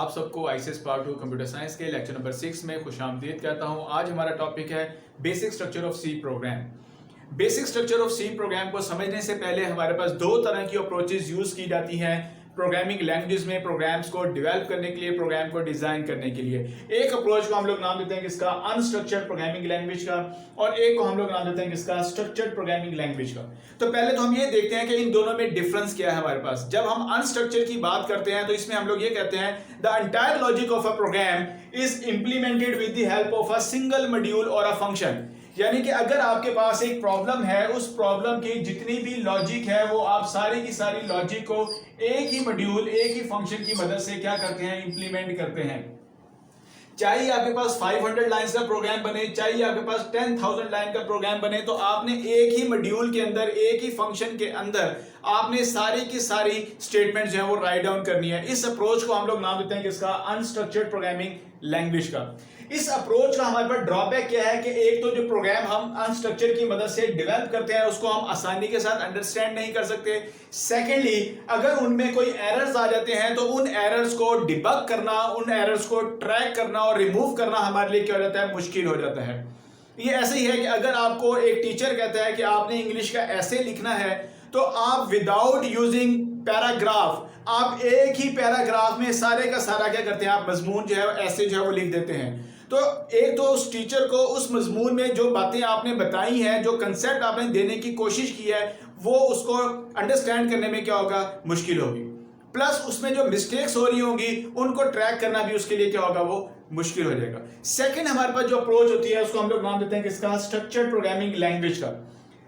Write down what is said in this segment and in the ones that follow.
आप सबको ICS part 2 computer science के लेक्चर नंबर 6 में खुशामदीद कहता हूं। आज हमारा टॉपिक है basic structure of C program. Basic structure of C program को समझने से पहले हमारे पास दो तरह की अप्रोचेस यूज की जाती हैं प्रोग्रामिंग लैंग्वेज में प्रोग्राम्स को डेवलप करने के लिए, प्रोग्राम को डिजाइन करने के लिए। एक अप्रोच को हम लोग नाम देते हैं किसका, अनस्ट्रक्चर्ड प्रोग्रामिंग लैंग्वेज का, और एक को हम लोग नाम देते हैं किसका, स्ट्रक्चर्ड प्रोग्रामिंग लैंग्वेज का। तो पहले तो हम ये देखते हैं कि इन दोनों में डिफरेंस क्या है हमारे पास। जब हम अनस्ट्रक्चर्ड की बात करते हैं तो इसमें हम लोग ये कहते हैं the entire logic of a program is implemented with the help of a single module और अ फंक्शन। यानी कि अगर आपके पास एक प्रॉब्लम है, उस प्रॉब्लम की जितनी भी लॉजिक है वो आप सारी की सारी लॉजिक को एक ही मॉड्यूल, एक ही फंक्शन की मदद से क्या करते हैं, इंप्लीमेंट करते हैं। चाहे आपके पास 500 लाइंस का प्रोग्राम बने, चाहे आपके पास 10,000 लाइन का प्रोग्राम बने, तो आपने एक ही मॉड्यूल के अंदर, एक ही फंक्शन के अंदर आपने सारी की सारी स्टेटमेंट जो है वो राइट डाउन करनी है। इस अप्रोच को हम लोग नाम देते हैं किसका, अनस्ट्रक्चर्ड प्रोग्रामिंग लैंग्वेज का। इस अप्रोच का हमारे पास ड्रॉबैक क्या है कि एक तो जो प्रोग्राम हम अनस्ट्रक्चर की मदद से डेवलप करते हैं उसको हम आसानी के साथ अंडरस्टैंड नहीं कर सकते। सेकेंडली, अगर उनमें कोई एरर्स आ जाते हैं तो उन एरर्स को डिबग करना, उन एरर्स को ट्रैक करना और रिमूव करना हमारे लिए क्या हो जाता है, मुश्किल हो जाता है। ये ऐसे ही है कि अगर आपको एक टीचर कहता है कि आपने इंग्लिश का ऐसे लिखना है, तो आप विदाउट यूजिंग पैराग्राफ, आप एक ही पैराग्राफ में सारे का सारा क्या करते हैं, आप मजमून जो है ऐसे जो है वो लिख देते हैं। तो एक तो उस टीचर को उस मजमून में जो बातें आपने बताई हैं, जो कंसेप्ट आपने देने की कोशिश की है, वो उसको अंडरस्टैंड करने में क्या होगा, मुश्किल होगी। प्लस उसमें जो मिस्टेक्स हो रही होंगी उनको ट्रैक करना भी उसके लिए क्या होगा, वो मुश्किल हो जाएगा। सेकंड, हमारे पास जो अप्रोच होती है उसको हम लोग नाम देते हैं किसका, स्ट्रक्चर्ड प्रोग्रामिंग लैंग्वेज का।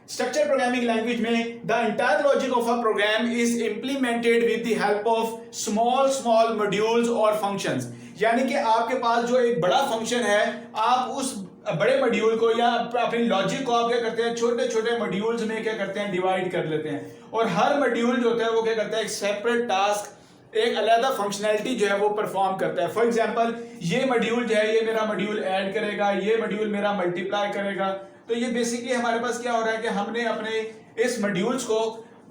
स्ट्रक्चर्ड प्रोग्रामिंग लैंग्वेज में the entire logic of a program is implemented with the help of small small modules और फंक्शंस। यानी कि आपके पास जो एक बड़ा फंक्शन है, आप उस बड़े मॉड्यूल को या अपनी लॉजिक को आप क्या करते हैं, छोटे छोटे मॉड्यूल्स में क्या करते हैं, डिवाइड कर लेते हैं। और हर मॉड्यूल जो होता है वो क्या करता है, एक सेपरेट टास्क, एक अलग फंक्शनैलिटी जो है वो परफॉर्म करता है। फॉर एग्जांपल, ये मॉड्यूल जो है, ये मेरा मॉड्यूल ऐड करेगा, ये मॉड्यूल मेरा मल्टीप्लाई करेगा। तो ये बेसिकली हमारे पास क्या हो रहा है कि हमने अपने इस मॉड्यूल्स को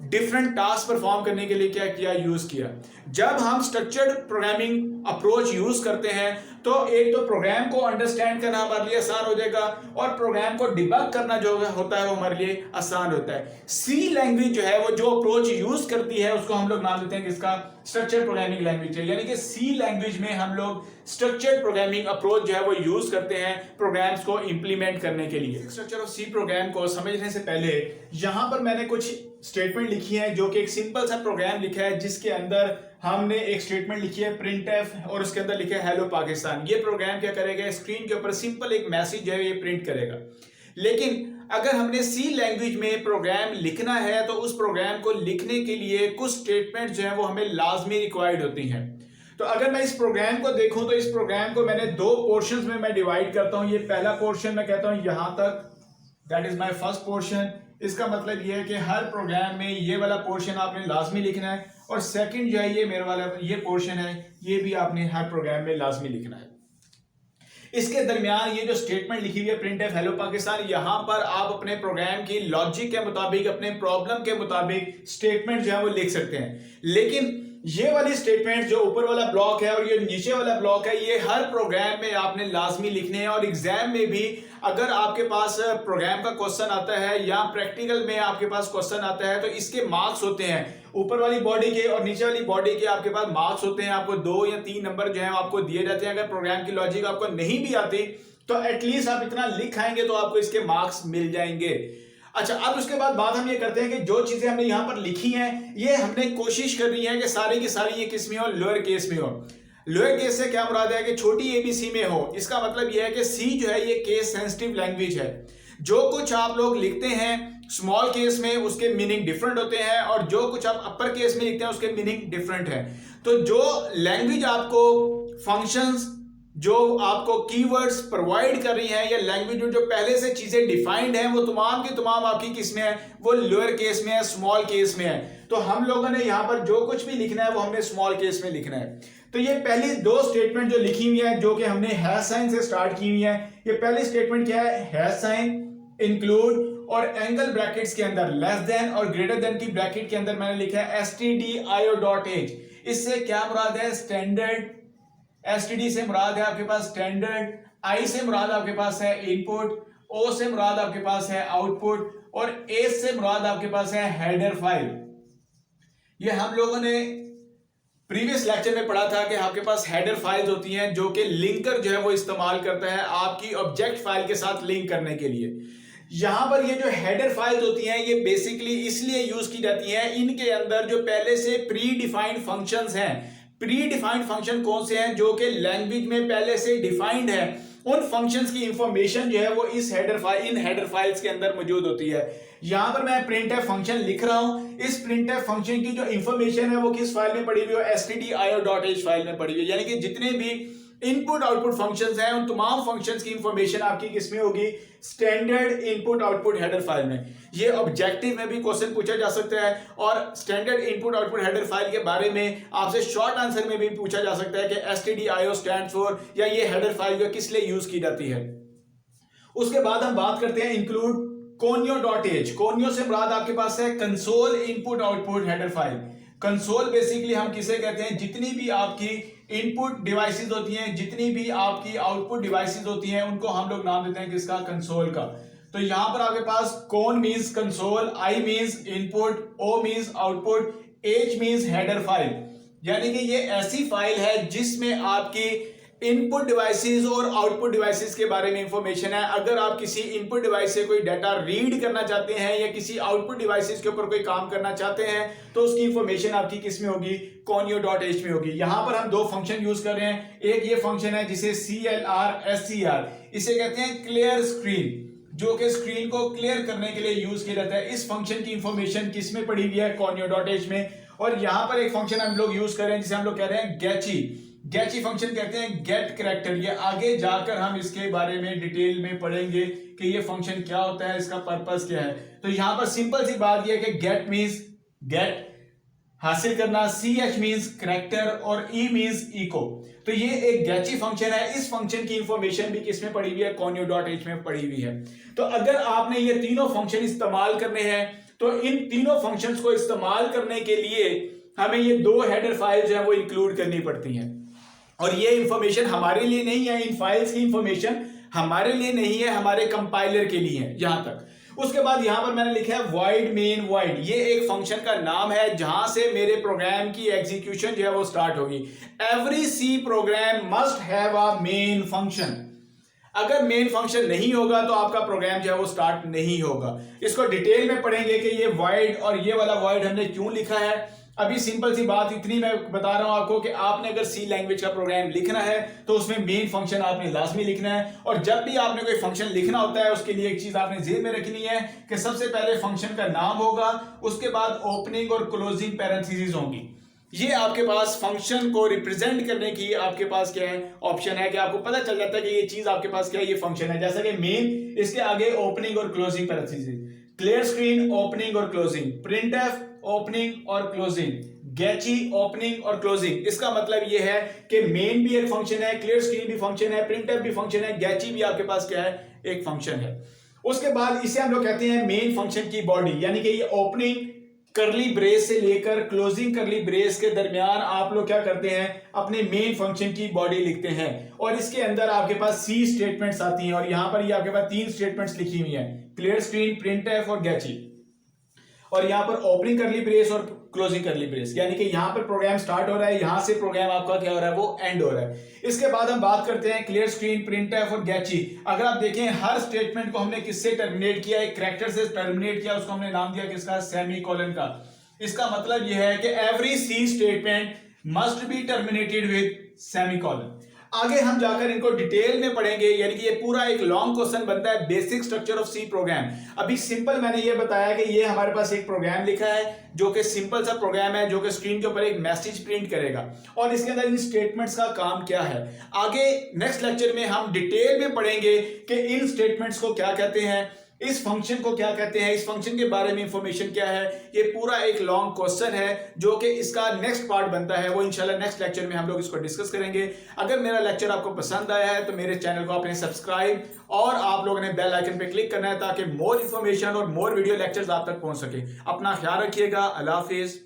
डिफरेंट टास्क परफॉर्म करने के लिए क्या किया, यूज किया। जब हम स्ट्रक्चर्ड प्रोग्रामिंग अप्रोच यूज करते हैं तो एक तो प्रोग्राम को अंडरस्टैंड करना हमारे लिए आसान हो जाएगा और प्रोग्राम को डिबग करना जो होता है वो हमारे लिए आसान होता है। सी लैंग्वेज जो है वो जो अप्रोच यूज करती है उसको हम लोग नाम देते हैं किसका, स्ट्रक्चर्ड प्रोग्रामिंग लैंग्वेज है। यानी कि सी लैंग्वेज में हम लोग स्ट्रक्चर्ड प्रोग्रामिंग अप्रोच जो है वो यूज करते हैं प्रोग्राम्स को इंप्लीमेंट करने के लिए। स्ट्रक्चर ऑफ सी प्रोग्राम को समझने से पहले यहां पर मैंने कुछ स्टेटमेंट लिखी है, जो कि एक सिंपल सा प्रोग्राम लिखा है जिसके अंदर हमने एक स्टेटमेंट लिखी है printf और उसके अंदर लिखा है हेलो पाकिस्तान। ये प्रोग्राम क्या करेगा, स्क्रीन के ऊपर सिंपल एक मैसेज जो है ये प्रिंट करेगा। लेकिन अगर हमने सी लैंग्वेज में प्रोग्राम लिखना है तो उस प्रोग्राम को लिखने के लिए कुछ स्टेटमेंट जो है वो हमें लाजमी रिक्वायर्ड होती हैं। तो अगर मैं इस प्रोग्राम को देखूं तो इस प्रोग्राम को मैंने दो पोर्शंस में मैं डिवाइड करता हूं। ये पहला पोर्शन मैं कहता हूं यहां तक, that is my first portion. इसका मतलब ये है कि हर प्रोग्राम में ये वाला पोर्शन आपने लाजमी लिखना है, और सेकंड जो है ये मेरे वाला ये पोर्शन है, ये भी आपने हर प्रोग्राम में लाजमी लिखना है। इसके दरमियान ये जो स्टेटमेंट लिखी हुई है printf हेलो पाकिस्तान, यहां पर आप अपने प्रोग्राम की लॉजिक के मुताबिक, अपने प्रॉब्लम के मुताबिक स्टेटमेंट जो है वो लिख सकते हैं। लेकिन ये वाली स्टेटमेंट जो ऊपर वाला ब्लॉक है और ये नीचे वाला ब्लॉक है, ये हर प्रोग्राम में आपने लाजमी लिखने हैं। और एग्जाम में भी अगर आपके पास प्रोग्राम का क्वेश्चन आता है या प्रैक्टिकल में आपके पास क्वेश्चन आता है तो इसके मार्क्स होते हैं, ऊपर वाली बॉडी के और नीचे वाली बॉडी के आपके पास मार्क्स होते हैं। आपको 2 या 3 नंबर जो है आपको दिए जाते हैं। अगर प्रोग्राम की लॉजिक आपको नहीं भी आती तो एटलीस्ट आप इतना लिख आएंगे तो आपको इसके मार्क्स मिल जाएंगे। अच्छा, अब उसके बाद बात हम ये करते हैं कि जो चीजें हमने यहां पर लिखी हैं ये हमने कोशिश करनी है कि सारी की सारी ये किस में हो, लोअर केस में हो। लोअर केस से क्या मुराद है कि छोटी एबीसी में हो। इसका मतलब यह है कि सी जो है ये केस सेंसिटिव लैंग्वेज है। जो कुछ आप लोग लिखते हैं स्मॉल केस में उसके मीनिंग डिफरेंट होते हैं, और जो कुछ आप अपर केस में लिखते हैं उसके मीनिंग डिफरेंट है। तो जो लैंग्वेज आपको फंक्शंस, जो आपको कीवर्ड्स प्रोवाइड कर रही है, या लैंग्वेज में जो पहले से चीजें डिफाइंड हैं, वो तमाम की तमाम आपकी किस में है, वो लोअर केस में है, स्मॉल केस में है। तो हम लोगों ने यहां पर जो कुछ भी लिखना है वो हमने स्मॉल केस में लिखना है। तो ये पहली दो स्टेटमेंट जो लिखी हुई है, जो कि हमने हैश साइन से स्टार्ट की हुई है। ये पहली स्टेटमेंट क्या है, हैश साइन, इंक्लूड और एंगल ब्रैकेट्स के अंदर लेस देन और ग्रेटर देन की ब्रैकेट के अंदर मैंने लिखा है stdio.h। इससे क्या मुराद है, स्टैंडर्ड एसटीडी से मुराद है आपके पास स्टैंडर्ड, आई से मुराद आपके पास है इनपुट, ओ से मुराद आपके पास है आउटपुट और एस से मुराद आपके पास है हेडर फाइल। ये हम लोगों ने प्रीवियस लेक्चर में पढ़ा था कि आपके पास हेडर फाइल्स होती हैं जो कि लिंकर जो है वो इस्तेमाल करता है आपकी ऑब्जेक्ट फाइल के साथ लिंक करने के लिए। यहां पर ये जो हेडर फाइल्स होती हैं ये बेसिकली इसलिए यूज की जाती हैं, इनके अंदर जो पहले से प्री डिफाइंड फंक्शंस हैं, प्री डिफाइंड फंक्शन कौन से हैं जो कि लैंग्वेज में पहले से डिफाइंड है, उन फंक्शंस की इंफॉर्मेशन जो है वो इस इन हेडर फाइल्स के अंदर मौजूद होती है। यहां पर मैं printf फंक्शन लिख रहा हूं, इस printf फंक्शन की जो इंफॉर्मेशन है वो किस फाइल में पड़ी हुई है, stdio.h फाइल में पड़ी हुई है। यानी कि जितने भी इनपुट आउटपुट फंक्शंस हैं उन तमाम फंक्शंस की इंफॉर्मेशन आपकी किसमें होगी, standard input output header file में। ये ऑब्जेक्टिव में भी क्वेश्चन पूछा जा सकता है और standard input output header file के बारे में आपसे शॉर्ट आंसर में भी पूछा जा सकता है कि stdio स्टैंड्स फॉर, या ये हेडर फाइल जो किस लिए यूज की जाती है। उसके बाद हम बात करते हैं इंक्लूड conio.h। conio से मुराद आपके पास है console input output header file. Console basically हम किसे कहते हैं, जितनी भी आपकी इनपुट डिवाइसेस होती हैं, जितनी भी आपकी आउटपुट डिवाइसेस होती हैं, उनको हम लोग नाम देते हैं किसका, कंसोल का। तो यहां पर आपके पास con means console, I means input, O means output, H means header file. यानी कि ये ऐसी फाइल है जिसमें आपकी इनपुट डिवाइसेस और आउटपुट डिवाइसेस के बारे में इंफॉर्मेशन है। अगर आप किसी इनपुट डिवाइस से कोई डाटा रीड करना चाहते हैं या किसी आउटपुट डिवाइसेस के ऊपर कोई काम करना चाहते हैं तो उसकी इंफॉर्मेशन आपकी किस में होगी, conio.h में होगी। यहां पर हम दो फंक्शन यूज कर रहे हैं, एक ये फंक्शन है जिसे CLR, इसे कहते हैं क्लियर स्क्रीन, जो कि स्क्रीन को क्लियर करने के लिए यूज किया जाता है। इस फंक्शन की इंफॉर्मेशन किस में पड़ी हुई है, conio.h में। और यहां पर एक फंक्शन हम लोग यूज कर रहे हैं जिसे हम लोग कह रहे हैं गैची फंक्शन कहते हैं गेट कैरेक्टर। ये आगे जाकर हम इसके बारे में डिटेल में पढ़ेंगे कि ये फंक्शन क्या होता है, इसका पर्पस क्या है। तो यहां पर सिंपल सी बात यह है कि गेट मींस गेट हासिल करना, ch मींस कैरेक्टर और e मींस इको। तो ये एक गैची फंक्शन है। इस फंक्शन की इंफॉर्मेशन भी किसमें पड़ी हुई है, conio.h में पड़ी हुई है। तो अगर आपने ये तीनों फंक्शन इस्तेमाल करने हैं तो इन तीनों फंक्शंस को इस्तेमाल करने के लिए हमें ये दो हेडर फाइल जो है वो इंक्लूड करनी पड़ती हैं। और ये इंफॉर्मेशन हमारे लिए नहीं है, इन फाइल्स की इंफॉर्मेशन हमारे लिए नहीं है, हमारे कंपाइलर के लिए है यहां तक। उसके बाद यहां पर मैंने लिखा है void main void, ये एक फंक्शन का नाम है जहां से मेरे प्रोग्राम की एग्जीक्यूशन जो है वो स्टार्ट होगी। Every C program must have a main function. अगर मेन फंक्शन नहीं होगा तो आपका प्रोग्राम जो है वो स्टार्ट नहीं होगा। इसको डिटेल में पढ़ेंगे कि ये void और ये वाला void हमने क्यों लिखा है। अभी सिंपल सी बात इतनी मैं बता रहा हूं आपको कि आपने अगर सी लैंग्वेज का प्रोग्राम लिखना है तो उसमें मेन फंक्शन आपने लाजमी लिखना है। और जब भी आपने कोई फंक्शन लिखना होता है उसके लिए एक चीज आपने जेब में रखनी है कि सबसे पहले फंक्शन का नाम होगा, उसके बाद ओपनिंग और क्लोजिंग पैरेंथेसिस होंगी। ये आपके पास फंक्शन को रिप्रेजेंट करने की आपके पास क्या है, ऑप्शन है कि आपको पता चल जाता है कि ये चीज आपके पास क्या है, ये फंक्शन है। जैसा कि मेन, इसके आगे ओपनिंग और closing parenthesis, clear screen opening और क्लोजिंग, प्रिंटफ ओपनिंग और क्लोजिंग, गैची ओपनिंग और क्लोजिंग। इसका मतलब यह है कि मेन भी एक फंक्शन है, क्लियर स्क्रीन भी फंक्शन है, प्रिंटफ भी फंक्शन है, गैची भी आपके पास क्या है, एक फंक्शन है। उसके बाद इसे हम लोग कहते हैं मेन फंक्शन की बॉडी, यानी कि ये ओपनिंग करली ब्रेस से लेकर क्लोजिंग करली ब्रेस के दरमियान आप लोग क्या करते हैं, अपने मेन फंक्शन की बॉडी लिखते हैं। और इसके अंदर आपके पास सी स्टेटमेंट्स आती हैं और यहां पर ये आपके पास तीन स्टेटमेंट्स लिखी हुई हैं, क्लियर स्क्रीन, प्रिंटफ और गैची। और यहां पर ओपनिंग करली ब्रेस और क्लोजिंग करली ब्रेस, यानी कि यहां पर प्रोग्राम स्टार्ट हो रहा है, यहां से प्रोग्राम आपका क्या हो रहा है, वो एंड हो रहा है। इसके बाद हम बात करते हैं क्लियर स्क्रीन, प्रिंटफ और गैची। अगर आप देखें हर स्टेटमेंट को हमने किससे टर्मिनेट किया, एक कैरेक्टर से टर्मिनेट किया, उसको हमने नाम दिया किसका, सेमीकोलन का। इसका मतलब यह है कि every C statement must be terminated with semicolon. आगे हम जाकर इनको डिटेल में पढ़ेंगे, यानी कि ये पूरा एक लॉन्ग क्वेश्चन बनता है, basic structure of C program. अभी सिंपल मैंने ये बताया कि ये हमारे पास एक प्रोग्राम लिखा है जो कि सिंपल सा प्रोग्राम है, जो कि स्क्रीन के ऊपर एक मैसेज प्रिंट करेगा और इसके अंदर इन स्टेटमेंट्स का काम क्या है। आगे नेक्स्ट लेक्चर में हम डिटेल में पढ़ेंगे कि इन स्टेटमेंट्स को क्या कहते हैं, इस फंक्शन को क्या कहते हैं, इस फंक्शन के बारे में इंफॉर्मेशन क्या है। ये पूरा एक लॉन्ग क्वेश्चन है जो कि इसका नेक्स्ट पार्ट बनता है, वो इंशाल्लाह नेक्स्ट लेक्चर में हम लोग इसको डिस्कस करेंगे। अगर मेरा लेक्चर आपको पसंद आया है तो मेरे चैनल को आपने सब्सक्राइब और आप लोगों ने बेल आइकन पे क्लिक करना है ताकि मोर इंफॉर्मेशन और मोर वीडियो लेक्चर्स आप तक पहुंच सके। अपना ख्याल रखिएगा। अल्लाह हाफिज।